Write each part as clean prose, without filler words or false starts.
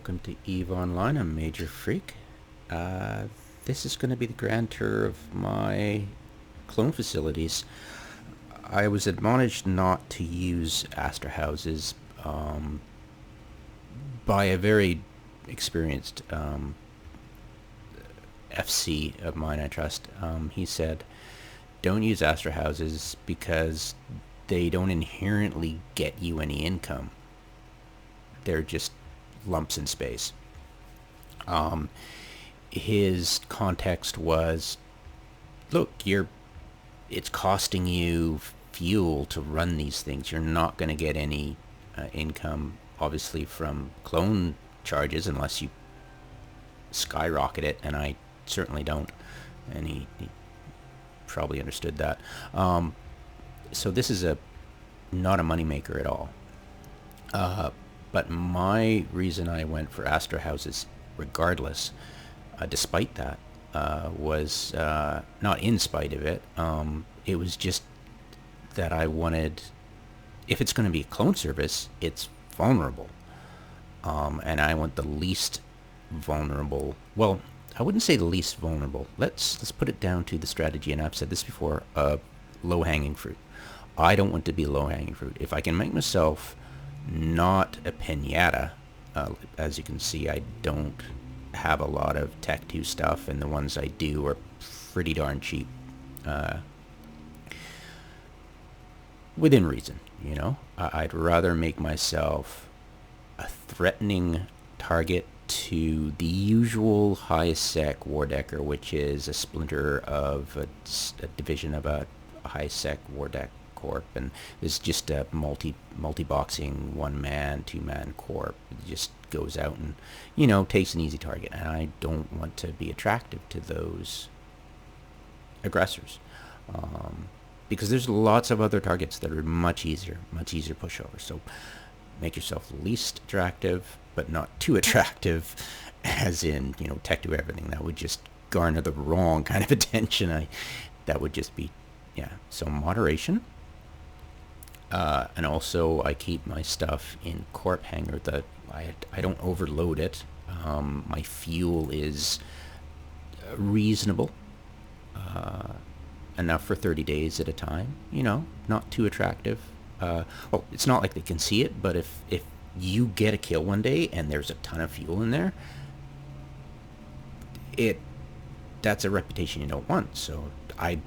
Welcome to EVE Online. I'm Major Freak. This is going to be the grand tour of my clone facilities. I was admonished not to use Astor houses by a very experienced FC of mine, I trust. He said, don't use Astor houses because they don't inherently get you any income. They're just lumps in space. His context was, look, it's costing you fuel to run these things. You're not going to get any income, obviously, from clone charges unless you skyrocket it, and I certainly don't. And he probably understood that. So this is not a moneymaker at all. But my reason I went for Astor houses, regardless, despite that, was not in spite of it. It was just that I wanted, if it's going to be a clone service, it's vulnerable, and I want the least vulnerable. Well, I wouldn't say the least vulnerable. Let's put it down to the strategy, and I've said this before: low-hanging fruit. I don't want to be low-hanging fruit. If I can make myself not a pinata, as you can see, I don't have a lot of Tech 2 stuff, and the ones I do are pretty darn cheap, within reason, you know. I'd rather make myself a threatening target to the usual high-sec Wardecker, which is a splinter of a division of a high-sec Wardeck corp, and it's just a multi-boxing one-man, two-man corp. It just goes out and, you know, takes an easy target, and I don't want to be attractive to those aggressors, because there's lots of other targets that are much easier pushover. So make yourself least attractive, but not too attractive, as in, you know, tech to everything. That would just garner the wrong kind of attention. That would just be, yeah. So moderation. And also I keep my stuff in corp hangar. That I don't overload it. My fuel is reasonable, enough for 30 days at a time. You know, not too attractive. Well, it's not like they can see it, but if you get a kill one day and there's a ton of fuel in there, that's a reputation you don't want. So I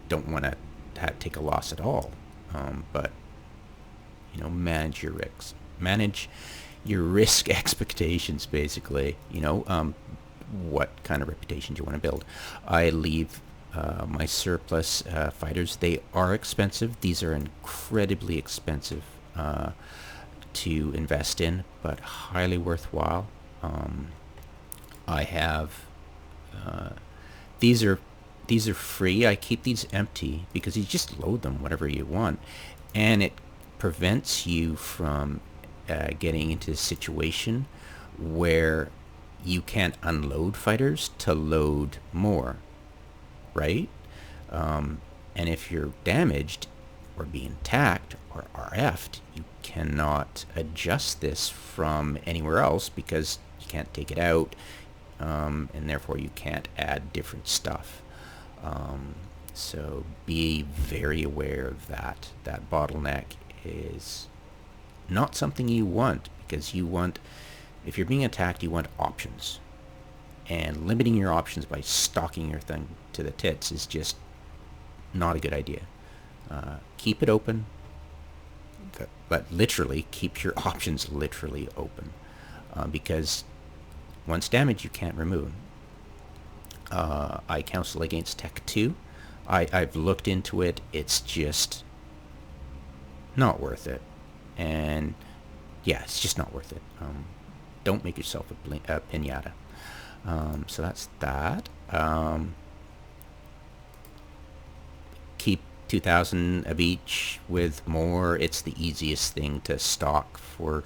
don't want to take a loss at all. But, you know, manage your risks. Manage your risk expectations, basically. You know, what kind of reputation do you want to build? I leave my surplus fighters. They are expensive. These are incredibly expensive to invest in, but highly worthwhile. I have these are free. I keep these empty because you just load them whatever you want, and it prevents you from getting into a situation where you can't unload fighters to load more, right? And if you're damaged or being tacked or RF'd, you cannot adjust this from anywhere else because you can't take it out, and therefore you can't add different stuff. So be very aware of that. That bottleneck is not something you want, because if you're being attacked, you want options. And limiting your options by stocking your thing to the tits is just not a good idea. Keep it open, but literally keep your options literally open, because once damaged, you can't remove them. I counsel against Tech 2. I've looked into it. It's just not worth it. And yeah, it's just not worth it. Don't make yourself a pinata. So that's that. Keep 2,000 of each with more. It's the easiest thing to stock for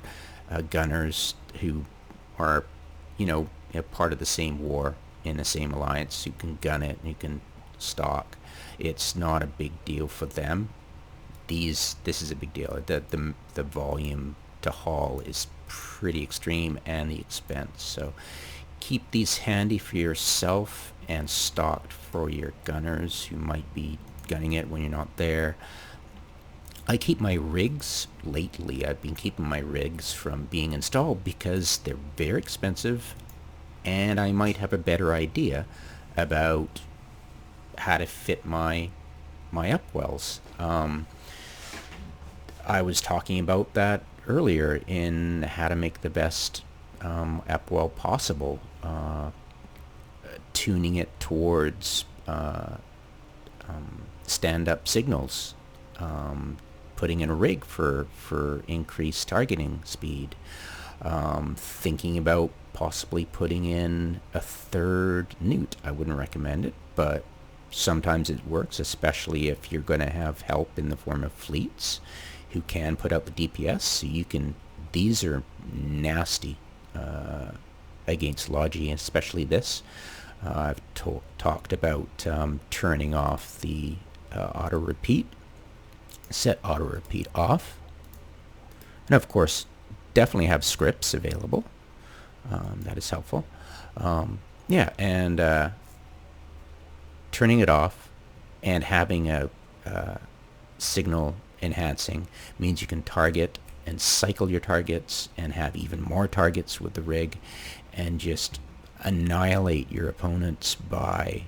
gunners who are, you know, a part of the same war, in the same alliance. You can gun it and you can stock. It's not a big deal for them. This is a big deal. The volume to haul is pretty extreme, and the expense. So keep these handy for yourself and stocked for your gunners who might be gunning it when you're not there. I keep my rigs, lately I've been keeping my rigs from being installed because they're very expensive, and I might have a better idea about how to fit my upwells. I was talking about that earlier in how to make the best upwell possible, tuning it towards stand-up signals, putting in a rig for increased targeting speed, thinking about possibly putting in a third newt. I wouldn't recommend it, but sometimes it works, especially if you're going to have help in the form of fleets who can put out the DPS. So you can, these are nasty against Logi, especially this. I've talked about turning off the auto repeat, set auto repeat off, and of course definitely have scripts available. That is helpful. Yeah, and turning it off and having a signal enhancing means you can target and cycle your targets and have even more targets with the rig and just annihilate your opponents by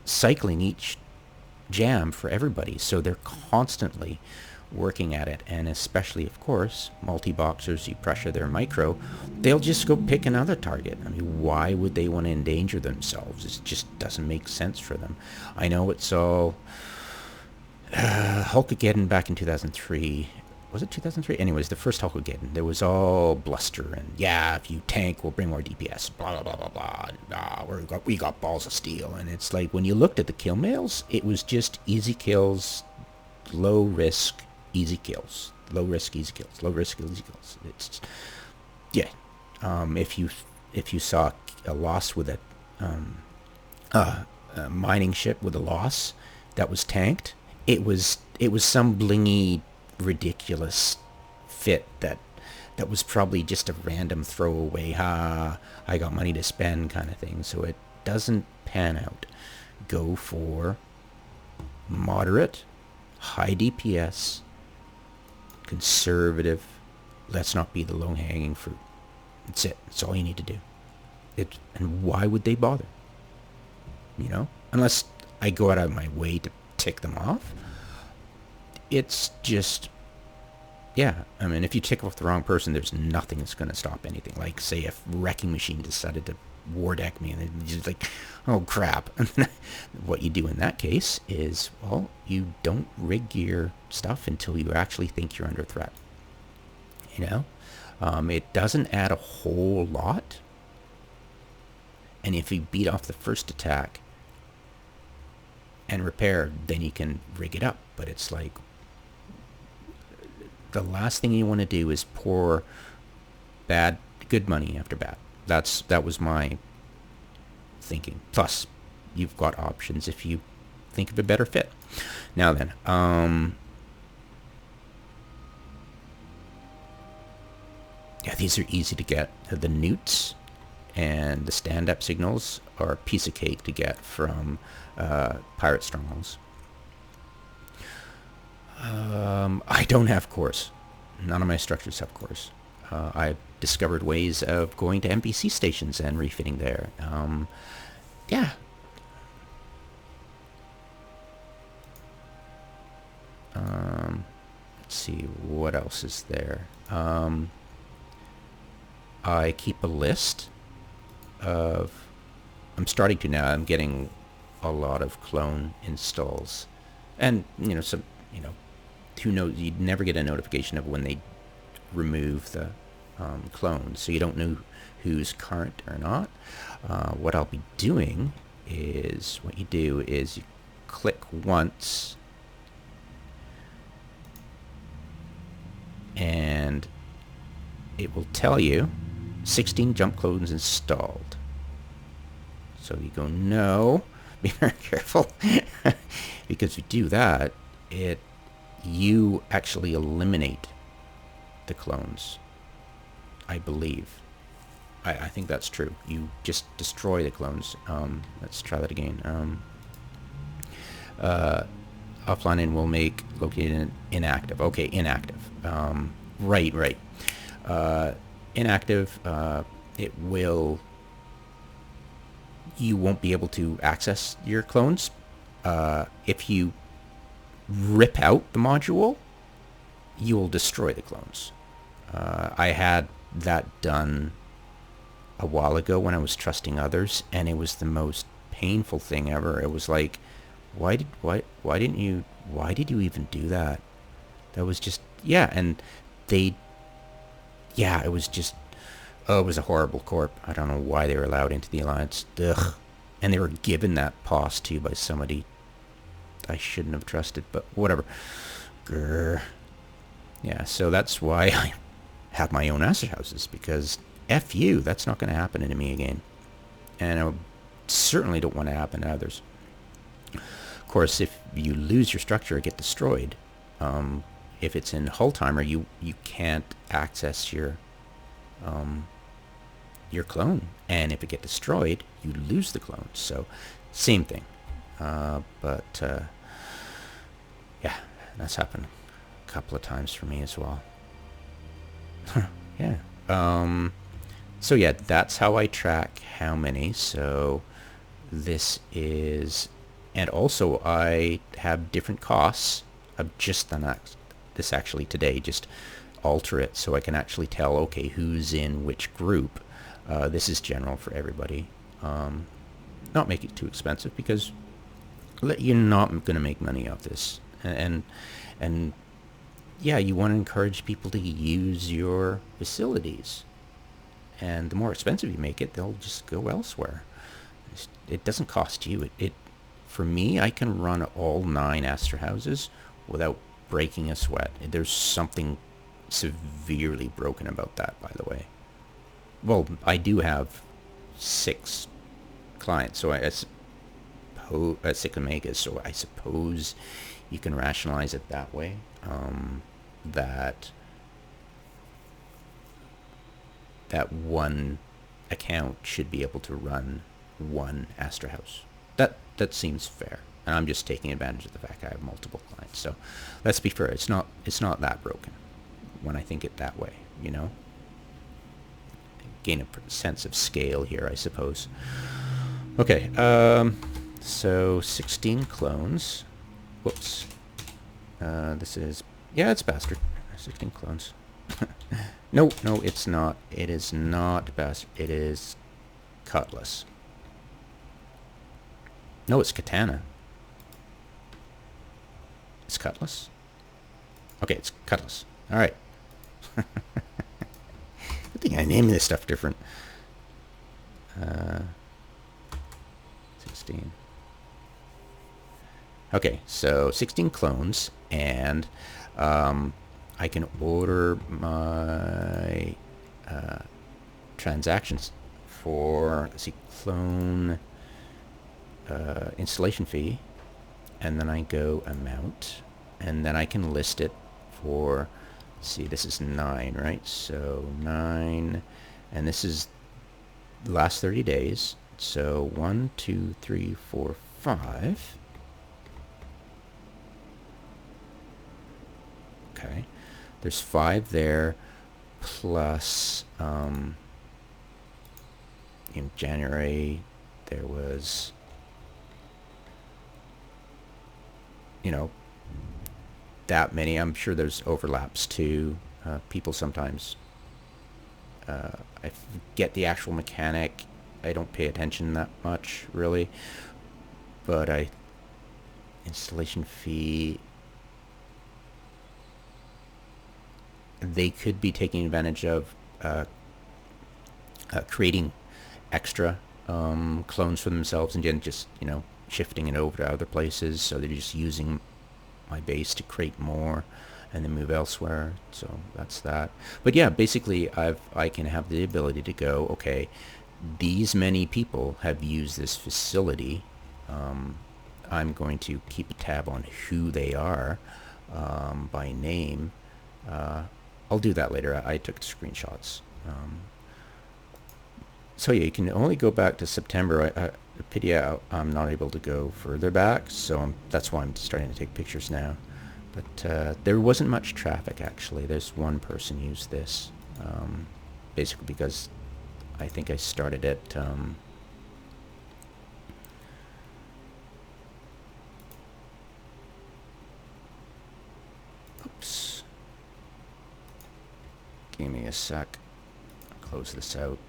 cycling each jam for everybody. So they're constantly working at it, and especially, of course, multi-boxers, you pressure their micro, they'll just go pick another target. I mean, why would they want to endanger themselves? It just doesn't make sense for them. I know it's all Hulkageddon back in 2003. Was it 2003? Anyways, the first Hulkageddon, there was all bluster and, yeah, if you tank, we'll bring more DPS, blah, blah, blah, blah, blah. We got balls of steel. And it's like, when you looked at the kill mails, it was just easy kills, low risk, easy kills. Low risk, easy kills. Low risk, easy kills. It's, yeah. If you saw a loss with a mining ship with a loss that was tanked, it was some blingy, ridiculous fit that was probably just a random throwaway, I got money to spend kind of thing. So it doesn't pan out. Go for moderate, high DPS, conservative. Let's not be the low-hanging fruit. That's it. That's all you need to do. And why would they bother? You know, unless I go out of my way to tick them off. It's just, yeah. I mean, if you tick off the wrong person, there's nothing that's going to stop anything. Like, say, if Wrecking Machine decided to war deck me, and they're just like, oh crap. What you do in that case is, well, you don't rig your stuff until you actually think you're under threat. You know, it doesn't add a whole lot. And if you beat off the first attack and repair, then you can rig it up. But it's like, the last thing you want to do is pour good money after bad. That was my thinking. Plus, you've got options if you think of a better fit. Now then, yeah, these are easy to get. The newts and the stand-up signals are a piece of cake to get from pirate strongholds. I don't have cores. None of my structures have cores. I've discovered ways of going to NPC stations and refitting there. Yeah. Let's see, what else is there? I keep a list of... I'm starting to now. I'm getting a lot of clone installs. And, you know, some, you know, who knows, you'd never get a notification of when they remove the clones, so you don't know who's current or not. What I'll be doing is, what you do is you click once and it will tell you 16 jump clones installed. So you go, no, be very careful, because if you do that, you actually eliminate the clones. I believe. I think that's true. You just destroy the clones. Let's try that again. Offline and will make located inactive. Okay, inactive. Right. Inactive, it will... You won't be able to access your clones. If you rip out the module, you will destroy the clones. I had that done a while ago when I was trusting others, and it was the most painful thing ever. It was like, why did you even do that? That was just, yeah, and it was just, it was a horrible corp. I don't know why they were allowed into the alliance. Ugh. And they were given that POS to you by somebody I shouldn't have trusted, but whatever. Grr. Yeah, so that's why I have my own master houses, because F you, that's not going to happen to me again. And I certainly don't want to happen to others. Of course, if you lose your structure or get destroyed, if it's in hull timer, you can't access your clone. And if it gets destroyed, you lose the clone. So, same thing. Yeah, that's happened a couple of times for me as well. Yeah. So yeah, that's how I track how many. So this is, and also I have different costs. I've just done this actually today, just alter it so I can actually tell, okay, who's in which group. This is general for everybody. Not make it too expensive, because you're not going to make money off this. And yeah, you want to encourage people to use your facilities. And the more expensive you make it, they'll just go elsewhere. It doesn't cost you. For me, I can run all 9 Astor houses without breaking a sweat. There's something severely broken about that, by the way. Well, I do have 6 clients, so I suppose 6 omegas. So I suppose you can rationalize it that way. That one account should be able to run 1 Astor house. That seems fair. And I'm just taking advantage of the fact I have multiple clients. So let's be fair. It's not that broken when I think it that way, you know? Gain a sense of scale here, I suppose. Okay, so 16 clones. Whoops. This is, yeah, it's bastard. 16 clones. No, it's not. It is not bastard. It is cutlass. No, it's katana. It's cutlass? Okay, it's cutlass. All right. I think I named this stuff different. 16. Okay, so 16 clones, and I can order my transactions for, let's see, clone installation fee, and then I go amount, and then I can list it for, let's see, this is 9, right? So 9, and this is the last 30 days. So 1, 2, 3, 4, 5. Okay, there's 5 there, plus in January there was, you know, that many. I'm sure there's overlaps too. People sometimes, I forget the actual mechanic. I don't pay attention that much, really. But installation fee, they could be taking advantage of creating extra clones for themselves and then just, you know, shifting it over to other places. So they're just using my base to create more and then move elsewhere. So that's that. But yeah, basically I can have the ability to go, okay, these many people have used this facility. I'm going to keep a tab on who they are by name. I'll do that later. I took screenshots So yeah, you can only go back to September. Pity I'm not able to go further back, so that's why I'm starting to take pictures now. But there wasn't much traffic, actually. There's one person used this, basically because I think I started it. Oops. Give me a sec. Close this out.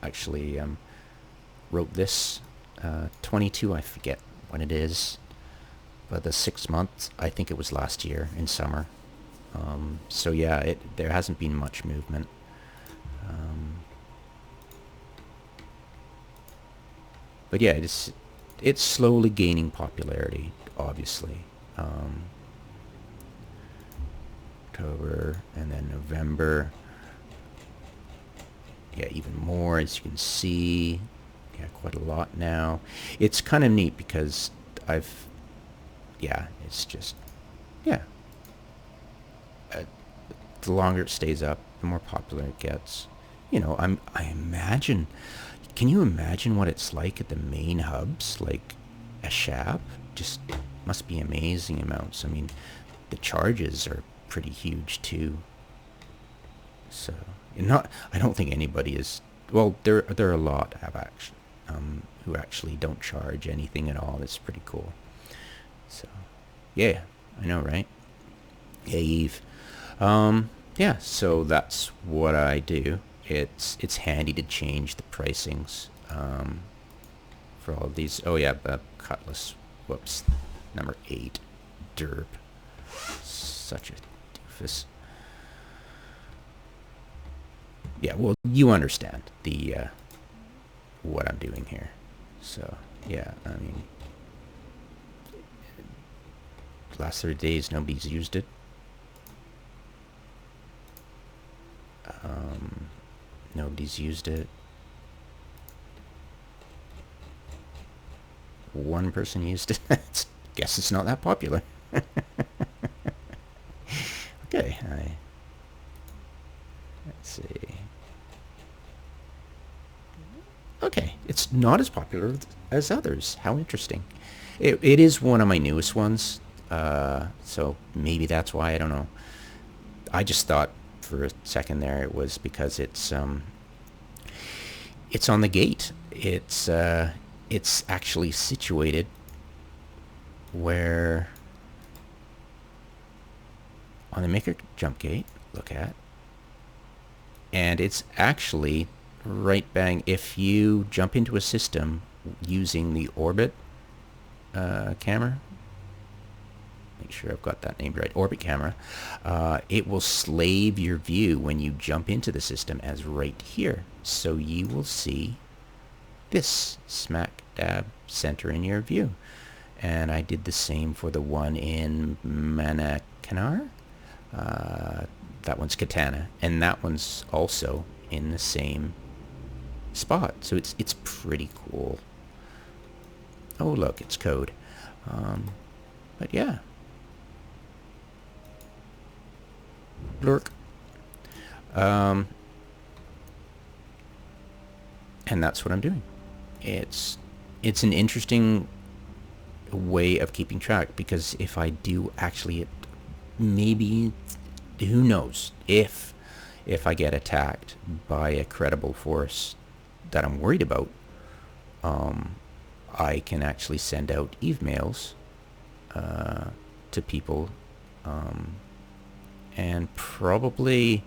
Actually, wrote this 22. I forget when it is, but the 6 months. I think it was last year in summer. So yeah, there hasn't been much movement. But yeah, it's slowly gaining popularity, obviously. October and then November. Yeah, even more, as you can see. Yeah, quite a lot now. It's kind of neat because it's just, yeah. The longer it stays up, the more popular it gets. You know, I imagine, can you imagine what it's like at the main hubs, like a shop? Just must be amazing amounts. I mean, the charges are pretty huge too. So, I don't think anybody is, well, there are a lot who actually don't charge anything at all. It's pretty cool. So, yeah, I know, right? Yeah, Eve. Yeah, so that's what I do. It's handy to change the pricings for all of these. Oh yeah, Cutlass. Whoops, number 8. Derp. Such a doofus. Yeah, well, you understand the what I'm doing here. So yeah, I mean, last 30 days nobody's used it. Nobody's used it. One person used it. Guess it's not that popular. Okay, let's see. Okay, it's not as popular as others. How interesting. It is one of my newest ones, so maybe that's why, I don't know. I just thought for a second there it was because it's on the gate. It's actually situated where on the maker jump gate, look at, and it's actually right bang, if you jump into a system using the orbit camera, make sure I've got that named right, orbit camera, it will slave your view when you jump into the system as right here. So you will see this smack dab center in your view. And I did the same for the one in Manakanar. That one's Katana, and that one's also in the same spot. So it's pretty cool. Oh look, it's code. But yeah. Blurk. And that's what I'm doing. It's an interesting way of keeping track, because if I do actually, maybe, who knows, if I get attacked by a credible force that I'm worried about, I can actually send out emails to people, and probably,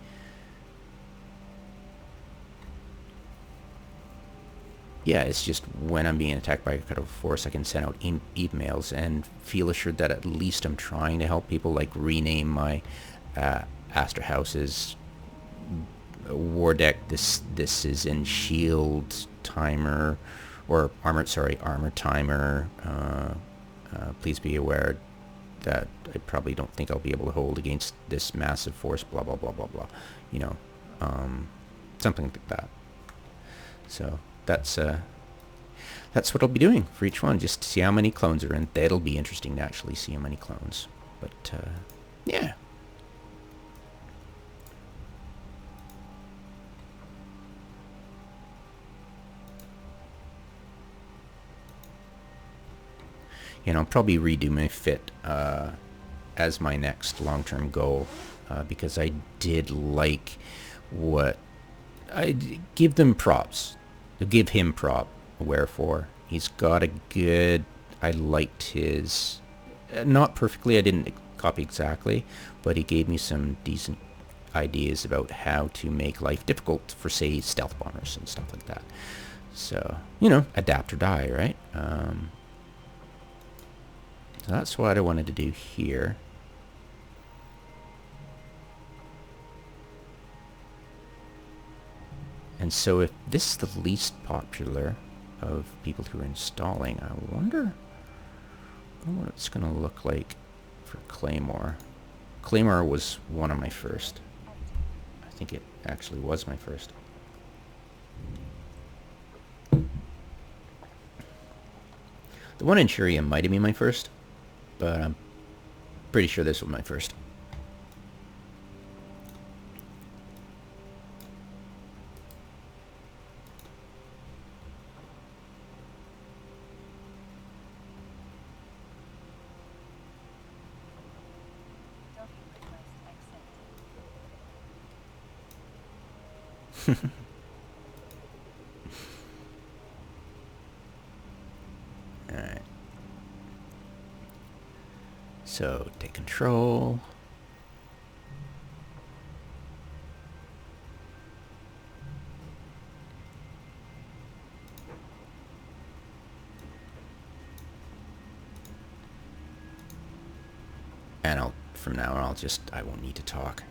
yeah, it's just when I'm being attacked by a credible force, I can send out emails and feel assured that at least I'm trying to help people, like rename my Astor House's war deck. This is in shield timer, or armor timer. Please be aware that I probably don't think I'll be able to hold against this massive force, blah blah blah blah blah, you know, something like that. So that's what I'll be doing for each one, just to see how many clones are in. That'll be interesting to actually see how many clones. But yeah. You know, I'll probably redo my fit as my next long-term goal because I did like what give them props. Give him prop. Wherefore, he's got a good. I liked his. Not perfectly. I didn't copy exactly, but he gave me some decent ideas about how to make life difficult for, say, stealth bombers and stuff like that. So, you know, adapt or die, right? So that's what I wanted to do here. And so if this is the least popular of people who are installing, I wonder what it's going to look like for Claymore. Claymore was one of my first. I think it actually was my first. The one in Shuriam might have been my first, but I'm pretty sure this was my first. Alright. So, take control. And from now on, I won't need to talk.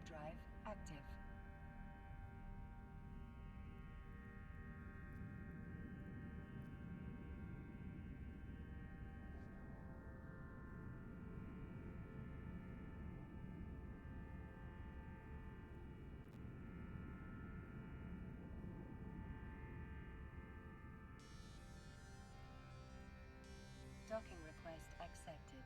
Drive active. Docking request accepted.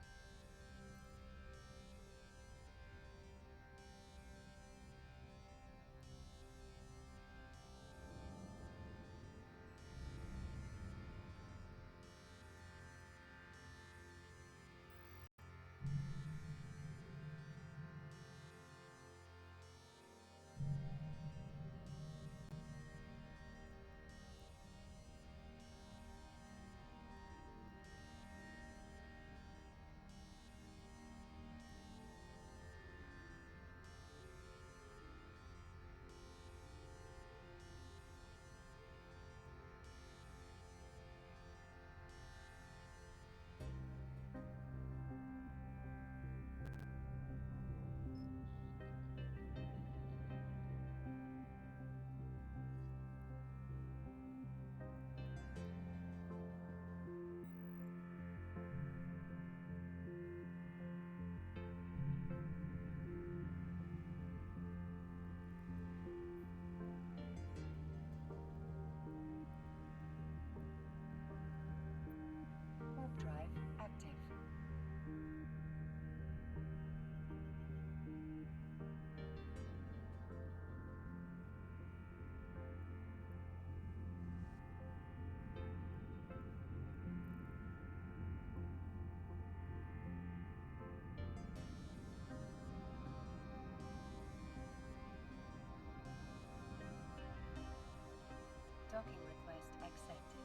Docking request accepted.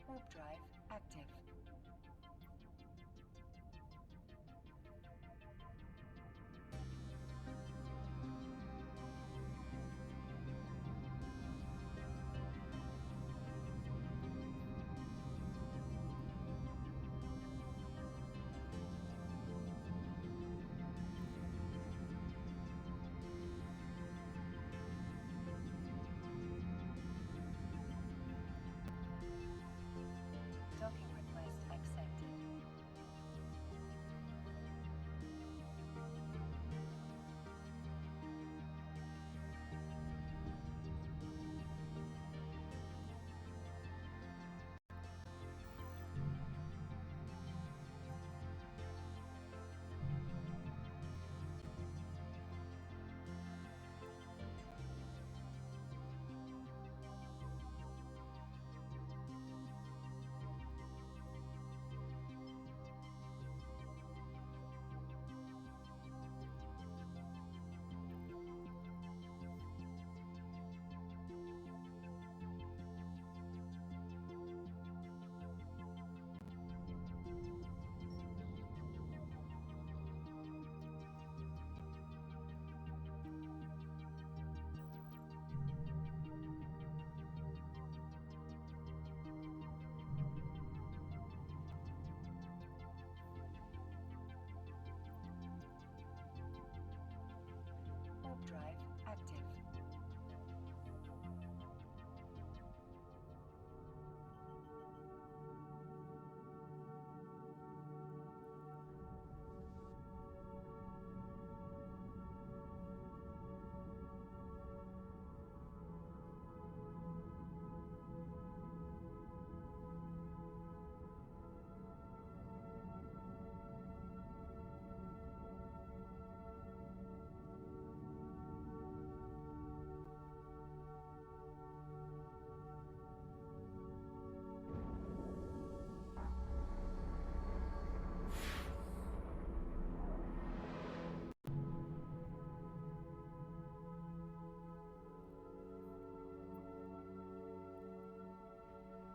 Warp drive active. Docking request accepted. Warp drive active.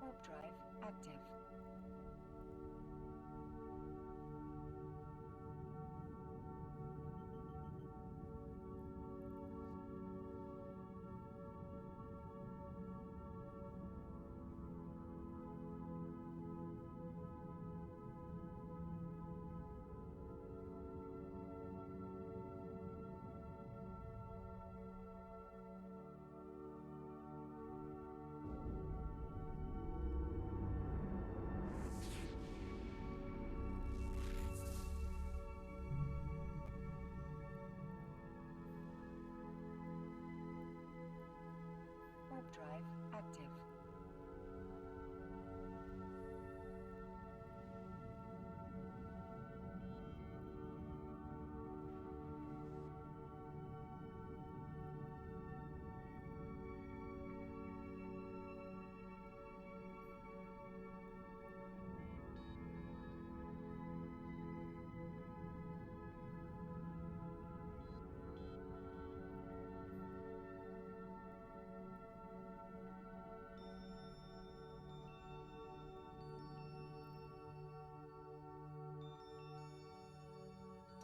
Warp drive active.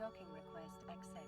Docking request accepted.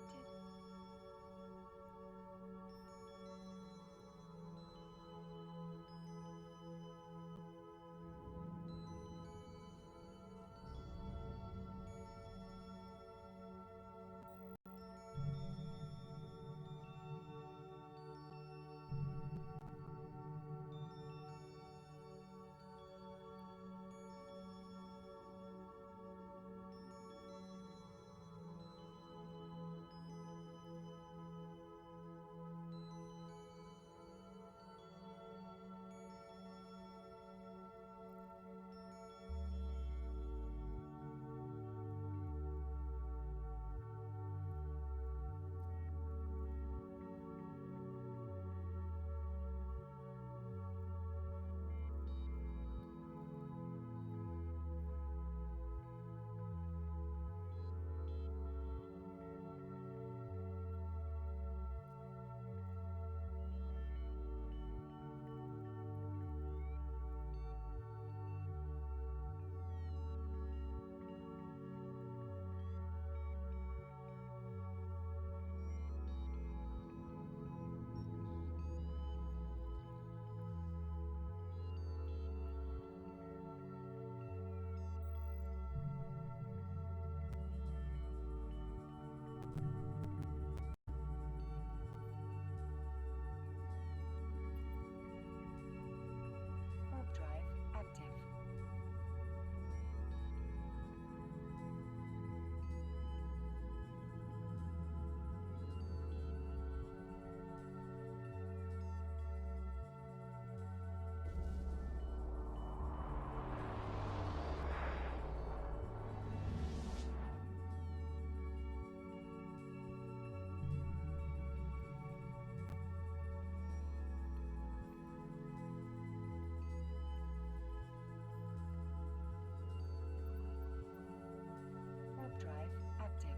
Warp drive active. Warp drive active.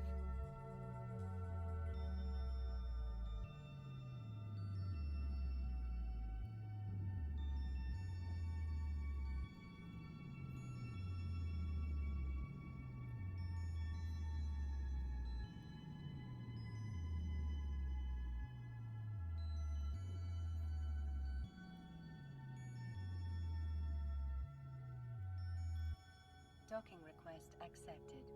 Docking request accepted.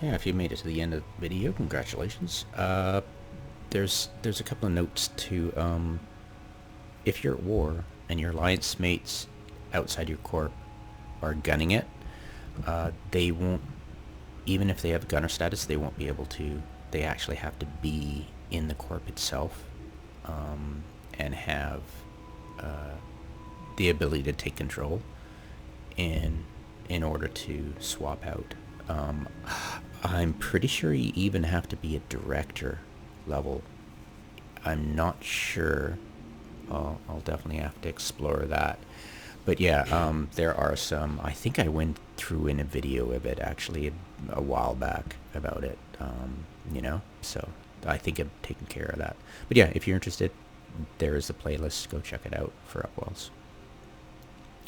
Yeah, if you made it to the end of the video, congratulations. There's a couple of notes to, if you're at war and your alliance mates outside your corp are gunning it, they won't, even if they have gunner status, they won't be able to, they actually have to be in the corp itself, and have the ability to take control in order to swap out. I'm pretty sure you even have to be a director level. I'm not sure. I'll definitely have to explore that. But yeah, there are some. I think I went through in a video of it actually a while back about it. You know, so I think I've taken care of that. But yeah, if you're interested, there is a playlist. Go check it out for Upwells.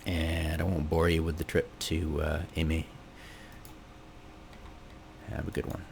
And I won't bore you with the trip to Amy. Have a good one.